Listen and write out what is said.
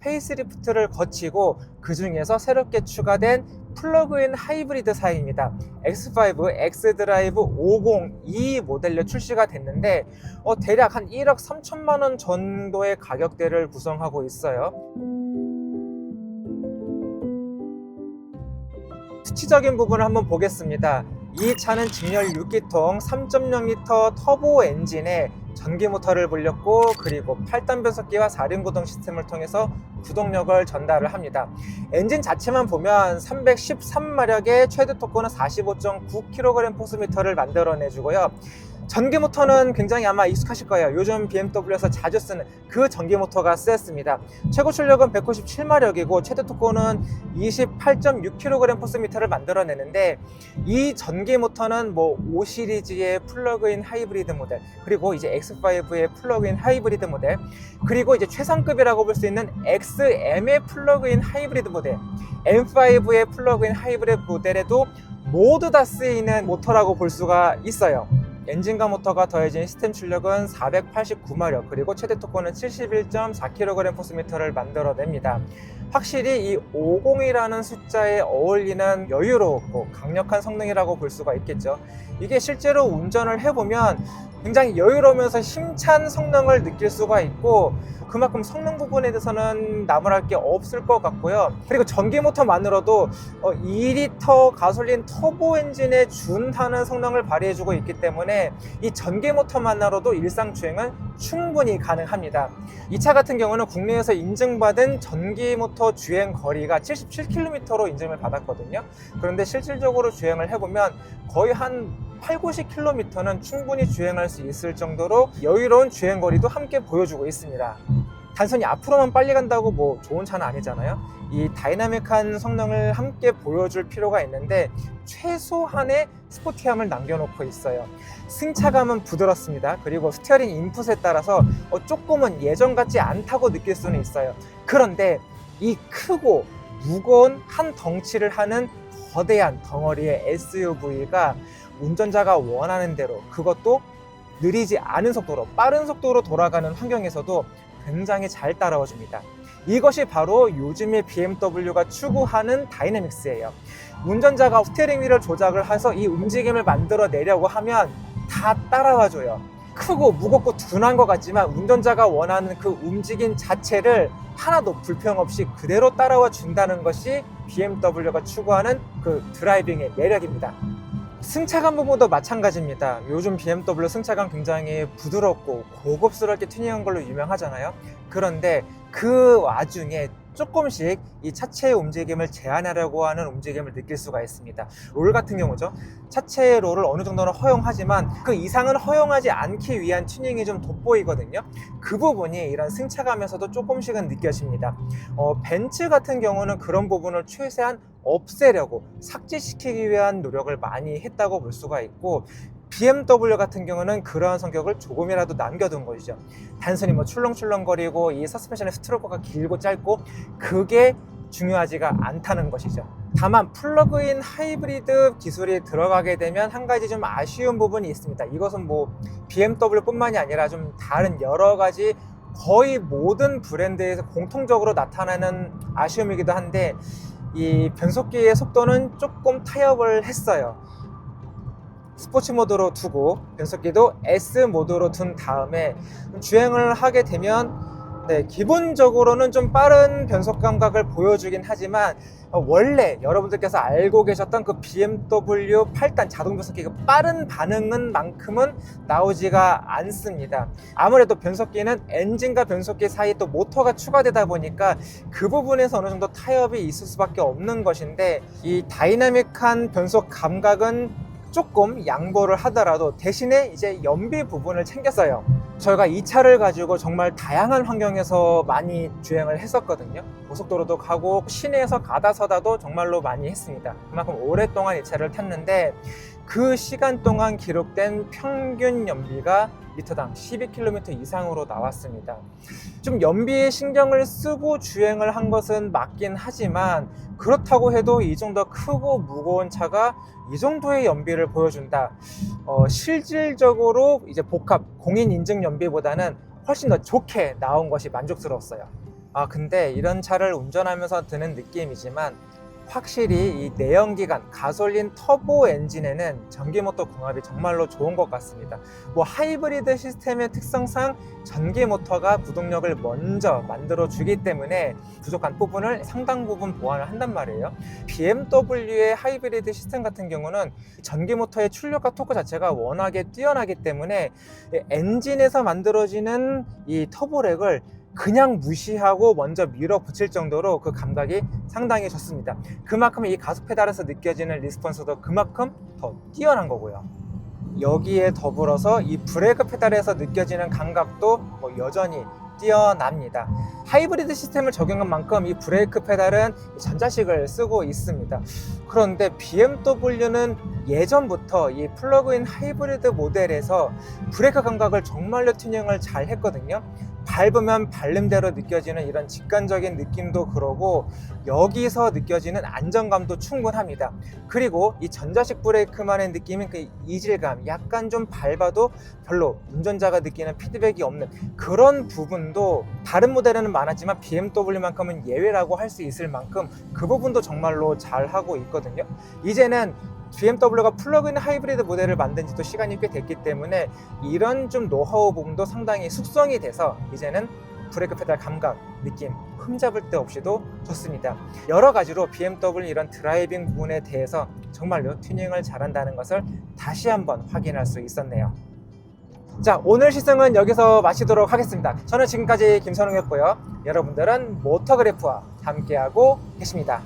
페이스리프트를 거치고 그 중에서 새롭게 추가된 플러그인 하이브리드사입니다. X5, X드라이브 502 모델로 출시가 됐는데 대략 한 1억 3천만 원 정도의 가격대를 구성하고 있어요. 수치적인 부분을 한번 보겠습니다. 이 차는 직렬 6기통 3.0L 터보 엔진에 전기 모터를 불렸고, 그리고 8단 변속기와 4륜구동 시스템을 통해서 구동력을 전달을 합니다. 엔진 자체만 보면 313마력의 최대 토크는 45.9kgm/M를 만들어내주고요. 전기 모터는 굉장히 아마 익숙하실 거예요. 요즘 BMW에서 자주 쓰는 그 전기 모터가 쓰였습니다. 최고 출력은 197마력이고 최대 토크는 28.6kgm/M를 만들어내는데, 이 전기 모터는 5 시리즈의 플러그인 하이브리드 모델, 그리고 이제 X5의 플러그인 하이브리드 모델, 그리고 이제 최상급이라고 볼 수 있는 XM의 플러그인 하이브리드 모델, M5의 플러그인 하이브리드 모델에도 모두 다 쓰이는 모터라고 볼 수가 있어요. 엔진과 모터가 더해진 시스템 출력은 489마력, 그리고 최대 토크는 71.4kgm/M를 만들어냅니다. 확실히 이 50이라는 숫자에 어울리는 여유롭고 강력한 성능이라고 볼 수가 있겠죠. 이게 실제로 운전을 해보면 굉장히 여유로우면서 힘찬 성능을 느낄 수가 있고, 그만큼 성능 부분에 대해서는 나무랄 게 없을 것 같고요. 그리고 전기 모터만으로도 2리터 가솔린 터보 엔진에 준하는 성능을 발휘해주고 있기 때문에 이 전기 모터만으로도 일상 주행은 충분히 가능합니다. 이 차 같은 경우는 국내에서 인증받은 전기 모터 주행 거리가 77km로 인증을 받았거든요. 그런데 실질적으로 주행을 해보면 거의 한 80-90km는 충분히 주행할 수 있을 정도로 여유로운 주행거리도 함께 보여주고 있습니다. 단순히 앞으로만 빨리 간다고 좋은 차는 아니잖아요. 이 다이나믹한 성능을 함께 보여줄 필요가 있는데 최소한의 스포티함을 남겨놓고 있어요. 승차감은 부드럽습니다. 그리고 스티어링 인풋에 따라서 조금은 예전 같지 않다고 느낄 수는 있어요. 그런데 이 크고 무거운 한 덩치를 하는 거대한 덩어리의 SUV가 운전자가 원하는 대로, 그것도 느리지 않은 속도로, 빠른 속도로 돌아가는 환경에서도 굉장히 잘 따라와 줍니다. 이것이 바로 요즘의 BMW가 추구하는 다이내믹스예요. 운전자가 스티어링 휠을 조작을 해서 이 움직임을 만들어내려고 하면 다 따라와 줘요. 크고 무겁고 둔한 것 같지만 운전자가 원하는 그 움직임 자체를 하나도 불평 없이 그대로 따라와 준다는 것이 BMW가 추구하는 그 드라이빙의 매력입니다. 승차감 부분도 마찬가지입니다. 요즘 BMW 승차감 굉장히 부드럽고 고급스럽게 튜닝한 걸로 유명하잖아요. 그런데 그 와중에 조금씩 이 차체의 움직임을 제한하려고 하는 움직임을 느낄 수가 있습니다. 롤 같은 경우죠. 차체의 롤을 어느 정도는 허용하지만 그 이상은 허용하지 않기 위한 튜닝이 좀 돋보이거든요. 그 부분이 이런 승차감에서도 조금씩은 느껴집니다. 벤츠 같은 경우는 그런 부분을 최대한 없애려고 삭제시키기 위한 노력을 많이 했다고 볼 수가 있고, BMW 같은 경우는 그러한 성격을 조금이라도 남겨둔 것이죠. 단순히 출렁출렁거리고 이 서스펜션의 스트로크가 길고 짧고 그게 중요하지가 않다는 것이죠. 다만 플러그인 하이브리드 기술이 들어가게 되면 한 가지 좀 아쉬운 부분이 있습니다. 이것은 BMW 뿐만이 아니라 좀 다른 여러 가지 거의 모든 브랜드에서 공통적으로 나타나는 아쉬움이기도 한데, 이 변속기의 속도는 조금 타협을 했어요. 스포츠 모드로 두고 변속기도 S 모드로 둔 다음에 주행을 하게 되면 기본적으로는 좀 빠른 변속 감각을 보여주긴 하지만, 원래 여러분들께서 알고 계셨던 그 BMW 8단 자동 변속기가 빠른 반응은 만큼은 나오지가 않습니다. 아무래도 변속기는 엔진과 변속기 사이에 또 모터가 추가되다 보니까 그 부분에서 어느 정도 타협이 있을 수밖에 없는 것인데, 이 다이나믹한 변속 감각은 조금 양보를 하더라도 대신에 이제 연비 부분을 챙겼어요. 저희가 이 차를 가지고 정말 다양한 환경에서 많이 주행을 했었거든요. 고속도로도 가고 시내에서 가다 서다도 정말로 많이 했습니다. 그만큼 오랫동안 이 차를 탔는데 그 시간 동안 기록된 평균 연비가 리터당 12km 이상으로 나왔습니다. 좀 연비에 신경을 쓰고 주행을 한 것은 맞긴 하지만, 그렇다고 해도 이 정도 크고 무거운 차가 이 정도의 연비를 보여준다. 실질적으로 이제 복합 공인 인증 연비보다는 훨씬 더 좋게 나온 것이 만족스러웠어요. 근데 이런 차를 운전하면서 드는 느낌이지만 확실히 이 내연기관 가솔린 터보 엔진에는 전기모터 궁합이 정말로 좋은 것 같습니다. 뭐 하이브리드 시스템의 특성상 전기모터가 부동력을 먼저 만들어 주기 때문에 부족한 부분을 상당 부분 보완을 한단 말이에요. BMW의 하이브리드 시스템 같은 경우는 전기모터의 출력과 토크 자체가 워낙에 뛰어나기 때문에 엔진에서 만들어지는 이 터보렉을 그냥 무시하고 먼저 밀어붙일 정도로 그 감각이 상당히 좋습니다. 그만큼 이 가속 페달에서 느껴지는 리스폰스도 그만큼 더 뛰어난 거고요. 여기에 더불어서 이 브레이크 페달에서 느껴지는 감각도 여전히 뛰어납니다. 하이브리드 시스템을 적용한 만큼 이 브레이크 페달은 전자식을 쓰고 있습니다. 그런데 BMW는 예전부터 이 플러그인 하이브리드 모델에서 브레이크 감각을 정말로 튜닝을 잘 했거든요. 밟으면 밟음대로 느껴지는 이런 직관적인 느낌도 그러고 여기서 느껴지는 안정감도 충분합니다. 그리고 이 전자식 브레이크만의 느낌인 그 이질감, 약간 좀 밟아도 별로 운전자가 느끼는 피드백이 없는 그런 부분도 다른 모델에는 많았지만 BMW만큼은 예외라고 할 수 있을 만큼 그 부분도 정말로 잘하고 있거든요. 이제는 BMW가 플러그인 하이브리드 모델을 만든 지도 시간이 꽤 됐기 때문에 이런 좀 노하우 부분도 상당히 숙성이 돼서 이제는 브레이크 페달 감각, 느낌, 흠잡을 데 없이도 좋습니다. 여러 가지로 BMW 이런 드라이빙 부분에 대해서 정말로 튜닝을 잘한다는 것을 다시 한번 확인할 수 있었네요. 자, 오늘 시승은 여기서 마치도록 하겠습니다. 저는 지금까지 김선웅이었고요. 여러분들은 모터그래프와 함께하고 계십니다.